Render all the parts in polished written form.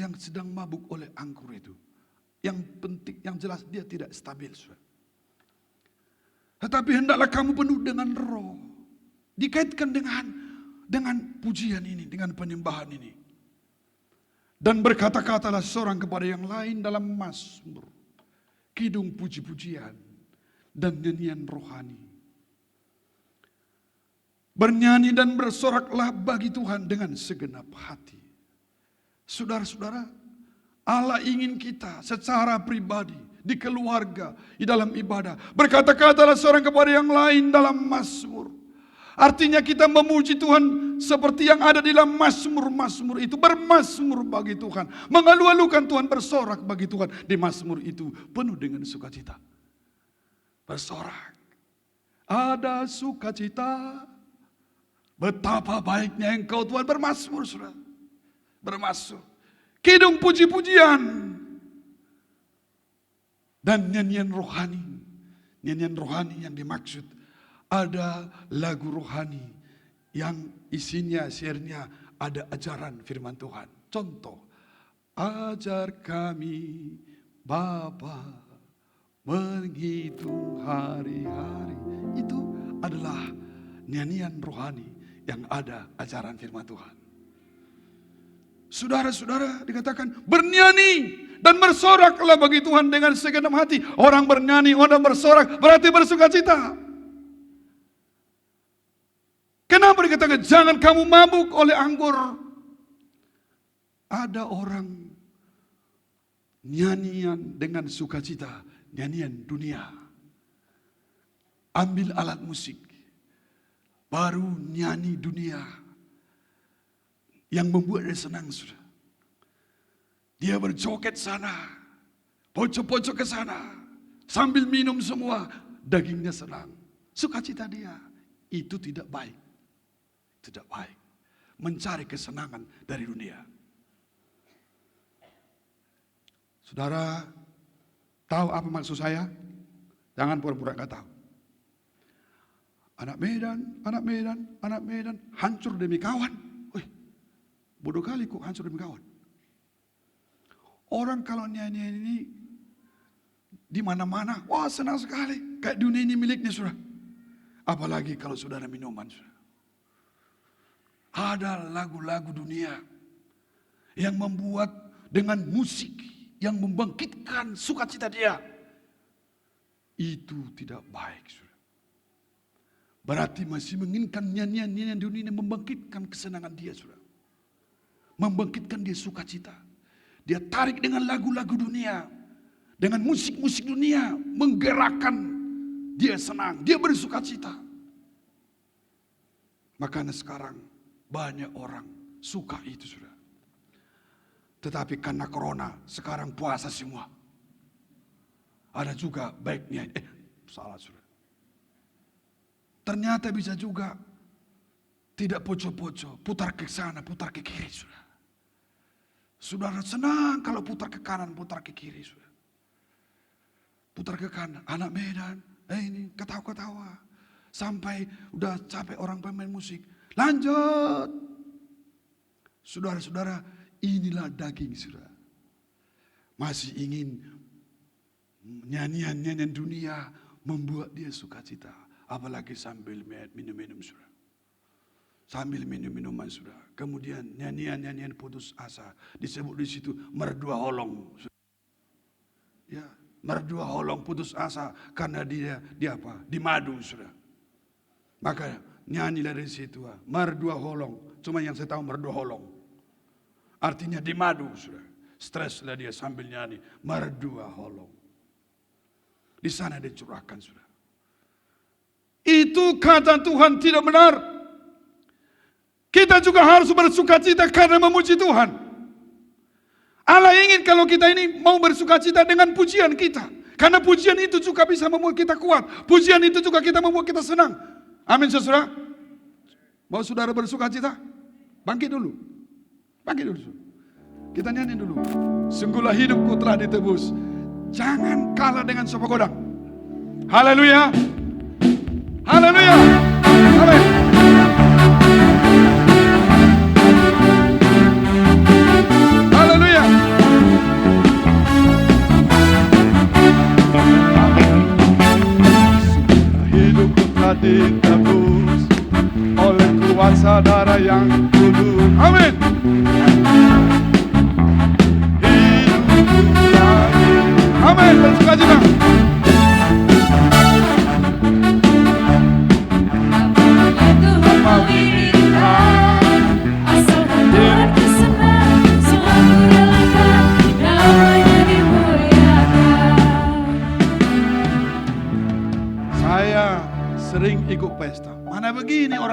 yang sedang mabuk oleh anggur itu. Yang penting, yang jelas dia tidak stabil, saudara. Tetapi hendaklah kamu penuh dengan roh. Dikaitkan dengan pujian ini, dengan penyembahan ini. Dan berkata-katalah seorang kepada yang lain dalam mazmur, kidung puji-pujian, dan nyanyian rohani. Bernyanyi dan bersoraklah bagi Tuhan dengan segenap hati. Saudara-saudara, Allah ingin kita secara pribadi, di keluarga, di dalam ibadah. Berkata-katalah seorang kepada yang lain dalam mazmur. Artinya kita memuji Tuhan seperti yang ada di dalam mazmur-mazmur itu. Bermazmur bagi Tuhan. Mengalu-alukan Tuhan, bersorak bagi Tuhan. Di mazmur itu penuh dengan sukacita. Bersorak. Ada sukacita. Betapa baiknya Engkau Tuhan. Bermazmur, saudara. Bermazmur. Kidung puji-pujian. Dan nyanyian rohani. Nyanyian rohani yang dimaksud ada lagu rohani yang isinya, syairnya ada ajaran firman Tuhan. Contoh, ajar kami Bapa menghitung hari-hari. Itu adalah nyanyian rohani yang ada ajaran firman Tuhan. Saudara-saudara, dikatakan bernyanyi dan bersoraklah bagi Tuhan dengan segenap hati. Orang bernyanyi, orang bersorak berarti bersukacita. Kenapa dikatakan jangan kamu mabuk oleh anggur? Ada orang nyanyian dengan sukacita, nyanyian dunia. Ambil alat musik, baru nyanyi dunia yang membuat dia senang, sudah. Dia berjoget sana, pojok-pojok ke sana, sambil minum semua, dagingnya senang. Sukacita dia, itu tidak baik. Tidak baik. Mencari kesenangan dari dunia. Saudara, tahu apa maksud saya? Jangan pura-pura nggak tahu. Anak Medan, hancur demi kawan. Wih, bodoh kali kok hancur demi kawan. Orang kalau nyanyi ini di mana-mana, wah senang sekali. Kayak dunia ini miliknya, saudara. Apalagi kalau saudara minuman, saudara. Ada lagu-lagu dunia yang membuat dengan musik yang membangkitkan sukacita dia. Itu tidak baik, saudara. Berarti masih menginginkan nyanyian-nyanyian dunia yang membangkitkan kesenangan dia, saudara. Membangkitkan dia sukacita. Dia tarik dengan lagu-lagu dunia, dengan musik-musik dunia, menggerakkan dia senang, dia bersukacita. Makanya sekarang banyak orang suka itu, saudara. Tetapi karena corona, sekarang puasa semua. Ada juga baiknya, salah, saudara. Ternyata bisa juga tidak pojok-pojok, putar ke sana, putar ke kiri, saudara. Saudara senang kalau putar ke kanan, putar ke kiri, saudara. Putar ke kanan, anak Medan, ini ketawa-ketawa. Sampai udah capek orang pemain musik. Lanjut. Saudara-saudara, inilah daging, saudara. Masih ingin nyanyian-nyanyian dunia membuat dia sukacita. Apalagi sambil minum-minum, saudara. Sambil minum-minuman, saudara. Kemudian nyanyian-nyanyian putus asa. Disebut di situ merdu holong. Ya, merdu holong putus asa karena dia apa? Dimadu, saudara. Maka nyanyi dari situ, merdu holong. Cuma yang saya tahu merdu holong. Artinya dimadu, saudara. Streslah dia sambil nyanyi merdu holong. Di sana dicurahkan, saudara. Itu kata Tuhan tidak benar. Kita juga harus bersukacita karena memuji Tuhan. Allah ingin kalau kita ini mau bersukacita dengan pujian kita. Karena pujian itu juga bisa membuat kita kuat. Pujian itu juga kita membuat kita senang. Amin, saudara. Mau saudara bersukacita? Bangkit dulu. Bangkit dulu. Kita nyanyi dulu. Sungguhlah hidupku telah ditebus. Jangan kalah dengan sopa godang. Haleluya. Haleluya. Amin. Haleluya.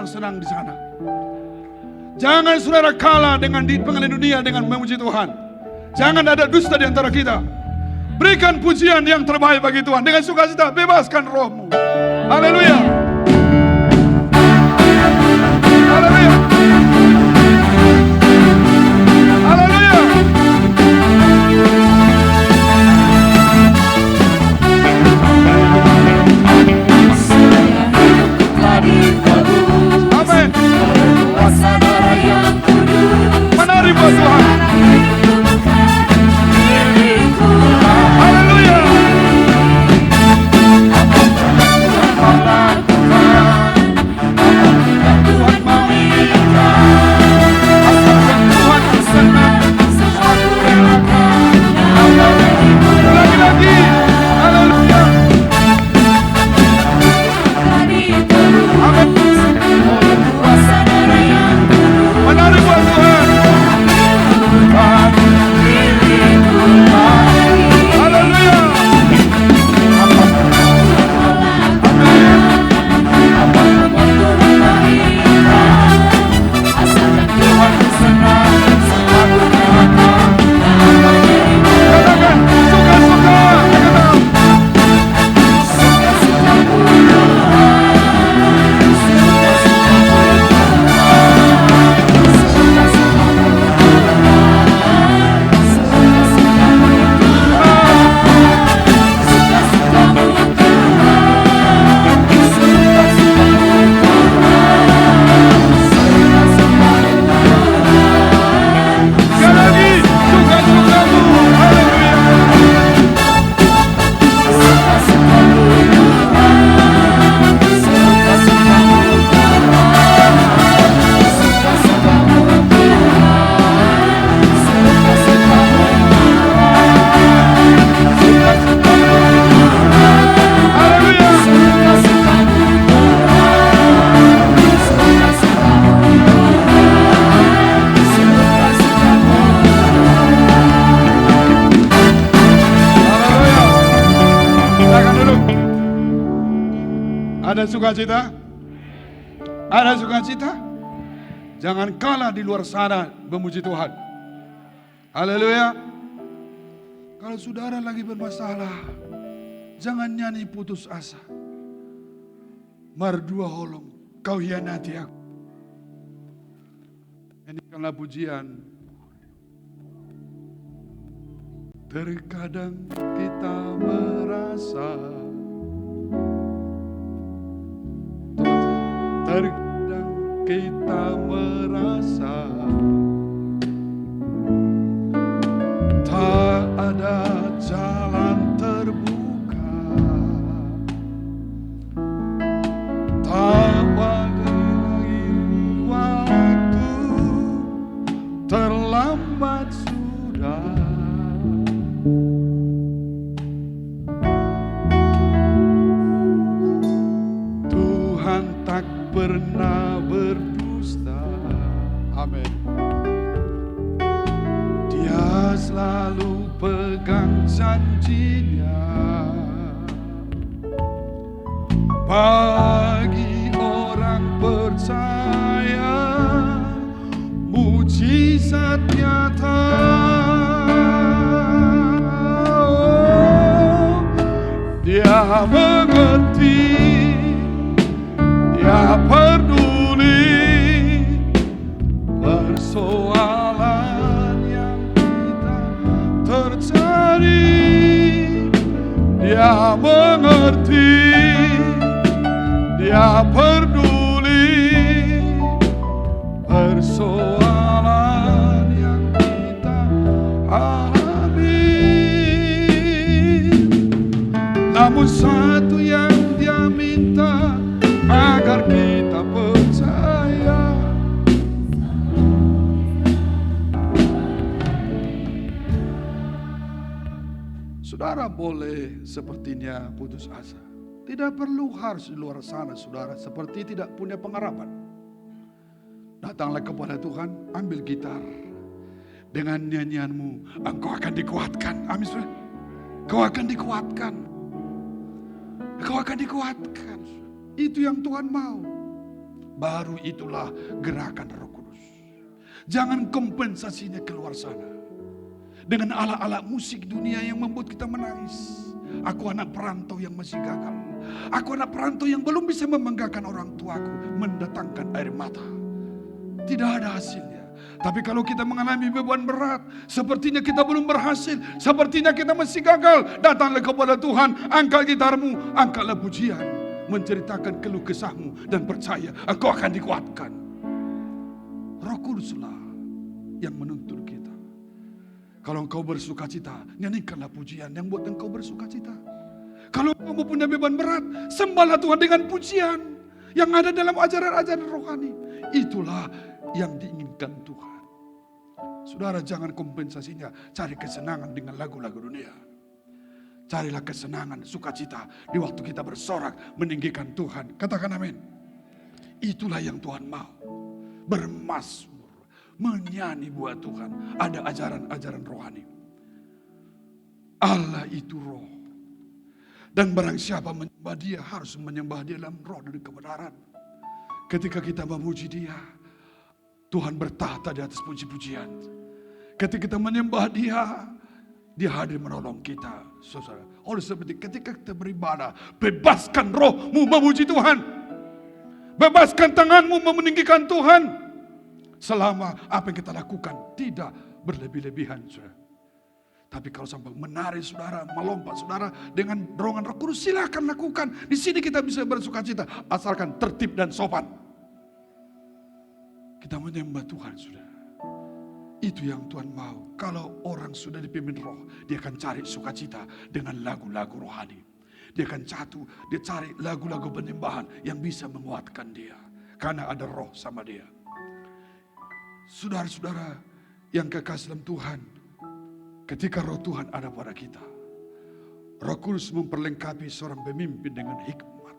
bersenang-senang di sana. Jangan saudara kalah dengan di pengadilan dunia dengan memuji Tuhan. Jangan ada dusta di antara kita. Berikan pujian yang terbaik bagi Tuhan. Dengan sukacita bebaskan rohmu. Haleluya. Haleluya. Haleluya. Amin. Menari buat Tuhan. Haleluya. Tuhan mau asalkan Tuhan bersenang, aku relakan. Lagi-lagi. Haleluya. Amin. Menari buat Tuhan. Haleluya. Katakan suka-suka. Sekali lagi, suka-sukamu. Haleluya. Silakan duduk. Ada sukacita? Ada sukacita? Jangan kalah di luar sana memuji Tuhan. Haleluya. Kalau saudara lagi bermasalah, jangan nyanyi putus asa. Mardua holong, kau hianati aku. Nyanyikanlah pujian. Terkadang kita merasa, terkadang kita merasa tak ada jalan terbuka, tak ada lagi waktu, terlambat sudah. Tuhan tak pernah berdusta. Amin. Dia selalu pegang janjinya. Bagi orang percaya, mujizat nyata. Dia mengerti, Dia peduli persoalan yang kita terjadi. Dia mengerti, Dia peduli persoalan yang kita alami. Namun satu yang Dia minta, agar kita percaya. Saudara boleh sepertinya putus asa. Tidak perlu harus di luar sana saudara seperti tidak punya pengharapan. Datanglah kepada Tuhan, ambil gitar. Dengan nyanyianmu, engkau akan dikuatkan. Amin saudara. Kau akan dikuatkan. Kau akan dikuatkan. Itu yang Tuhan mau. Baru itulah gerakan Roh Kudus. Jangan kompensasinya keluar sana dengan ala-ala musik dunia yang membuat kita menangis. Aku anak perantau yang masih gagal. Aku anak perantau yang belum bisa membanggakan orang tuaku, mendatangkan air mata. Tidak ada hasilnya. Tapi kalau kita mengalami beban berat, sepertinya kita belum berhasil, sepertinya kita masih gagal, datanglah kepada Tuhan, angkat gitarmu, angkatlah pujian, menceritakan keluh kesahmu, dan percaya engkau akan dikuatkan. Roh Kuduslah yang menuntun kita. Kalau engkau bersuka cita, nyanyikanlah pujian yang buat engkau bersuka cita. Kalau kamu punya beban berat, sembahlah Tuhan dengan pujian yang ada dalam ajaran-ajaran rohani. Itulah yang diinginkan Tuhan. Saudara, jangan kompensasinya cari kesenangan dengan lagu-lagu dunia. Carilah kesenangan, sukacita di waktu kita bersorak meninggikan Tuhan. Katakan amin. Itulah yang Tuhan mau. Bermazmur, menyanyi buat Tuhan. Ada ajaran-ajaran rohani. Allah itu roh. Dan barang siapa menyembah dia harus menyembah dia dalam roh dan kebenaran. Ketika kita memuji dia, Tuhan bertahta di atas puji-pujian. Ketika kita menyembah dia, dia hadir menolong kita. Saudara, oleh sebab itu ketika kita beribadah, bebaskan rohmu memuji Tuhan. Bebaskan tanganmu meninggikan Tuhan. Selama apa yang kita lakukan tidak berlebih-lebihan, saudara. Tapi kalau sampai menari saudara, melompat saudara dengan dorongan Roh Kudus, silakan lakukan. Di sini kita bisa bersuka cita, asalkan tertib dan sopan. Kita menyembah Tuhan, saudara. Itu yang Tuhan mau. Kalau orang sudah dipimpin roh, dia akan cari sukacita dengan lagu-lagu rohani. Dia akan dia cari lagu-lagu penyembahan yang bisa menguatkan dia. Karena ada roh sama dia. Saudara-saudara yang kekasih dalam Tuhan, ketika roh Tuhan ada pada kita, Roh Kudus memperlengkapi seorang pemimpin dengan hikmat.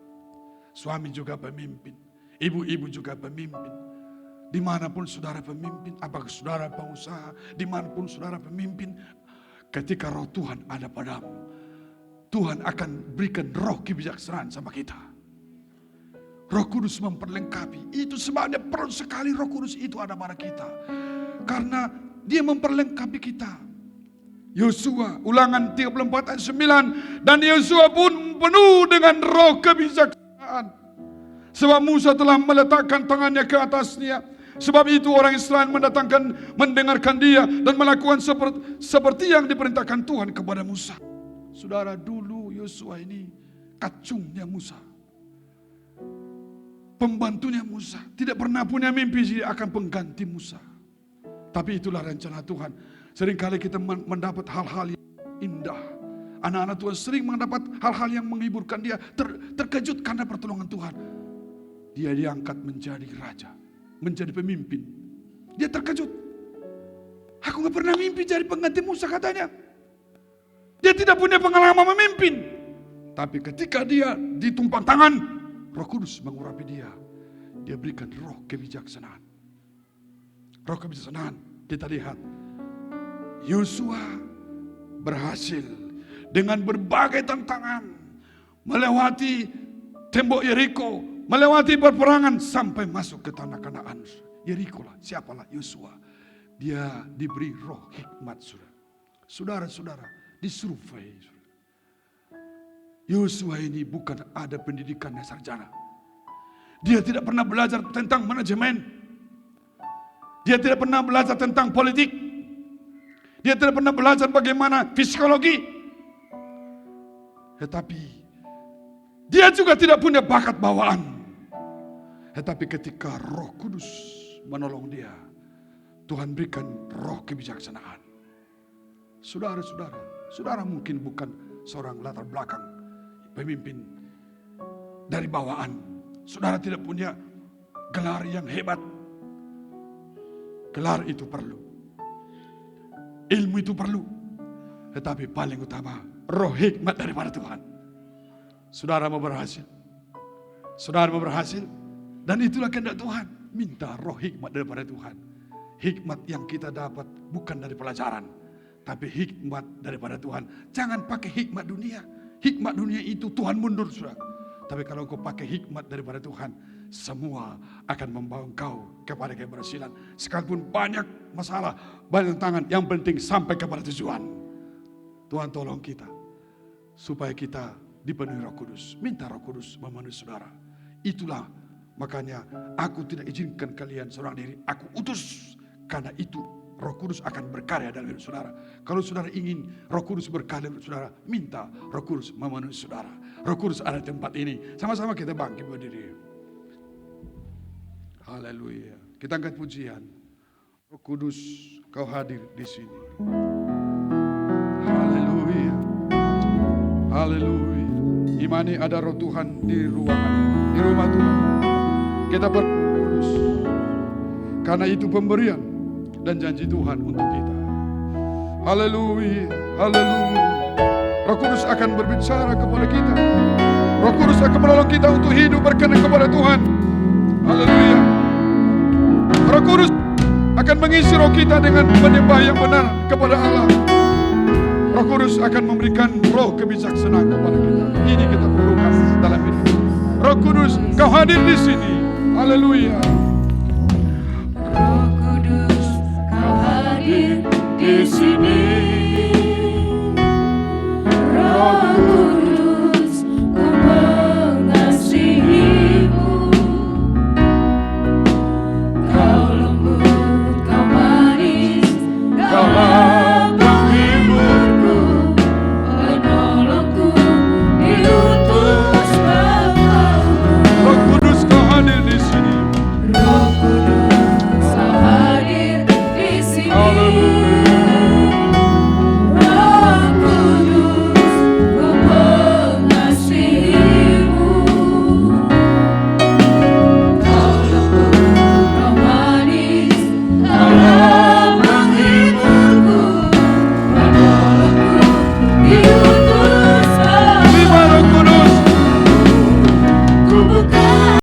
Suami juga pemimpin, ibu-ibu juga pemimpin. Dimanapun saudara pemimpin, apakah saudara pengusaha, dimanapun saudara pemimpin, ketika roh Tuhan ada padamu, Tuhan akan berikan roh kebijaksanaan sama kita. Roh Kudus memperlengkapi. Itu sebabnya perlu sekali Roh Kudus itu ada pada kita. Karena dia memperlengkapi kita. Yosua, Ulangan 34 ayat 9. Dan Yosua pun penuh dengan roh kebijaksanaan. Sebab Musa telah meletakkan tangannya ke atasnya. Sebab itu orang Israel mendengarkan dia dan melakukan seperti yang diperintahkan Tuhan kepada Musa. Saudara, dulu Yosua ini kacungnya Musa. Pembantunya Musa. Tidak pernah punya mimpi akan pengganti Musa. Tapi itulah rencana Tuhan. Seringkali kita mendapat hal-hal yang indah. Anak-anak Tuhan sering mendapat hal-hal yang menghiburkan dia. Terkejut karena pertolongan Tuhan. Dia diangkat menjadi raja. Menjadi pemimpin. Dia terkejut. Aku gak pernah mimpi jadi pengganti Musa, katanya. Dia tidak punya pengalaman memimpin. Tapi ketika dia ditumpang tangan, Roh Kudus mengurapi dia. Dia berikan roh kebijaksanaan. Roh kebijaksanaan. Kita lihat. Yosua berhasil dengan berbagai tantangan. Melewati tembok Yeriko. Melewati peperangan sampai masuk ke tanah Kanaan. Yeriko lah, siapalah Yosua. Dia diberi roh hikmat, saudara-saudara, disurvei. Yosua ini bukan ada pendidikannya sarjana. Dia tidak pernah belajar tentang manajemen. Dia tidak pernah belajar tentang politik. Dia tidak pernah belajar bagaimana psikologi. Tetapi dia juga tidak punya bakat bawaan. Tetapi ketika Roh Kudus menolong dia, Tuhan berikan roh kebijaksanaan. Saudara-saudara, saudara mungkin bukan seorang latar belakang pemimpin dari bawaan. Saudara tidak punya gelar yang hebat. Gelar itu perlu. Ilmu itu perlu. Tetapi paling utama, roh hikmat daripada Tuhan. Saudara mau berhasil. Saudara mau berhasil. Dan itulah kehendak Tuhan. Minta roh hikmat daripada Tuhan. Hikmat yang kita dapat bukan dari pelajaran. Tapi hikmat daripada Tuhan. Jangan pakai hikmat dunia. Hikmat dunia itu Tuhan mundur, saudara. Tapi kalau kau pakai hikmat daripada Tuhan, semua akan membawa engkau kepada keberhasilan. Sekalipun banyak masalah, banyak tantangan, yang penting sampai kepada tujuan. Tuhan tolong kita supaya kita dipenuhi Roh Kudus. Minta Roh Kudus memenuhi saudara. Itulah makanya aku tidak izinkan kalian seorang diri, aku utus. Karena itu Roh Kudus akan berkarya dalam hidup saudara. Kalau saudara ingin Roh Kudus berkarya dalam hidup saudara, minta Roh Kudus memenuhi saudara. Roh Kudus ada di tempat ini. Sama-sama kita bangkit berdiri. Haleluya. Kita angkat pujian. Roh Kudus, kau hadir di sini. Haleluya. Haleluya. Imani ada Roh Tuhan di ruangan, di rumah Tuhan. Kita berkudus. Karena itu pemberian dan janji Tuhan untuk kita. Haleluya. Haleluya. Roh Kudus akan berbicara kepada kita. Roh Kudus akan menolong kita untuk hidup berkenan kepada Tuhan. Haleluya. Roh Kudus akan mengisi roh kita dengan menyembah yang benar kepada Allah. Roh Kudus akan memberikan roh kebijaksanaan kepada kita. Ini kita perlukan dalam hidup. Roh Kudus, kau hadir di sini. Haleluya. Roh Kudus, kau hadir di sini.